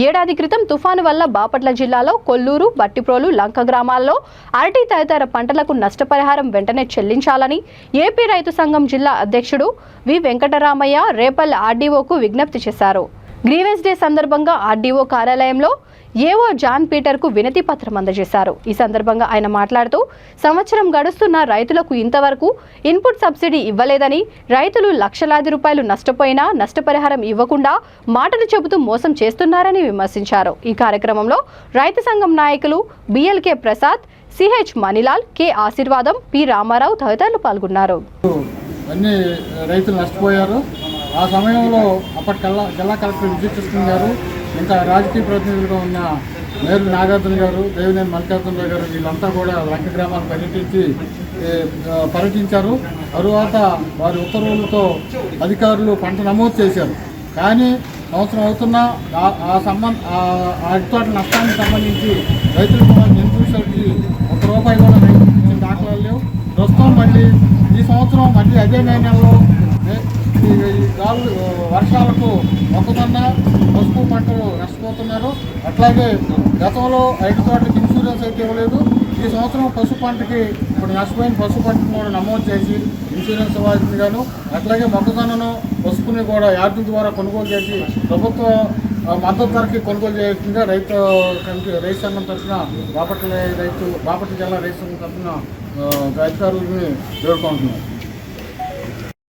ఏడాది క్రితం తుఫాను వల్ల బాపట్ల జిల్లాలో కొల్లూరు, బట్టిప్రోలు, లంక గ్రామాల్లో అరటి తదితర పంటలకు నష్టపరిహారం వెంటనే చెల్లించాలని ఏపీ రైతు సంఘం జిల్లా అధ్యక్షుడు వి వెంకటరామయ్య రేపల్ ఆర్డీఓకు విజ్ఞప్తి చేశారు. గ్రీవెన్స్ డే సందర్భంగా ఆర్డీఓ కార్యాలయంలో ఏవో జాన్ పీటర్కు వినతి పత్రం అందజేశారు. ఈ సందర్భంగా ఆయన మాట్లాడుతూ సంవత్సరం గడుస్తున్న రైతులకు ఇంతవరకు ఇన్పుట్ సబ్సిడీ ఇవ్వలేదని, రైతులు లక్షలాది రూపాయలు నష్టపోయినా నష్టపరిహారం ఇవ్వకుండా మాటలు చెబుతూ మోసం చేస్తున్నారని విమర్శించారు. ఈ కార్యక్రమంలో రైతు సంఘం నాయకులు BLK Prasad, CH Manilal, K ఆశీర్వాదం, పి రామారావు తదితరులు పాల్గొన్నారు. అన్ని రైతులు నష్టపోయారు. ఆ సమయంలో అప్పటికల్లా జిల్లా కలెక్టర్ విజయకృష్ణ గారు, ఇంకా రాజకీయ ప్రతినిధులుగా ఉన్న మేరు నాగార్జున గారు, దేవినేని మల్లికార్జునరావు గారు వీళ్ళంతా కూడా లంక గ్రామాలు పర్యటించారు. తరువాత వారి ఉత్తర్వులతో అధికారులు పంట నమోదు చేశారు. కానీ సంవత్సరం అవుతున్నా అరటి తోట నష్టానికి సంబంధించి రైతులకు కూడా ఇన్సూరెన్స్కి ₹1 కూడా ఇచ్చిన దాఖలాలు లేవు. ప్రస్తుతం మళ్ళీ ఈ సంవత్సరం మళ్ళీ అదే మే నెలలో వర్షాలకు మొక్కజొన్న, పసుపు పంటలు నష్టపోతున్నారు. అట్లాగే గతంలో అరటి తోటలకు ఇన్సూరెన్స్ అయితే ఇవ్వలేదు. ఈ సంవత్సరం పసుపు పంటకి ఇప్పుడు నష్టపోయిన పసుపు పంటను కూడా నమోదు చేసి ఇన్సూరెన్స్ ఇవ్వాల్సిందిగాను, అట్లాగే మొక్కజొన్నను, పసుపుని కూడా యార్డుల ద్వారా కొనుగోలు చేసి ప్రభుత్వ మద్దతు ధరకి కొనుగోలు చేయాల్సిందిగా రైతు సంఘం తరఫున బాపట్ల జిల్లా రైతు సంఘం తరఫున అధికారులని వేడుకుంటున్నారు.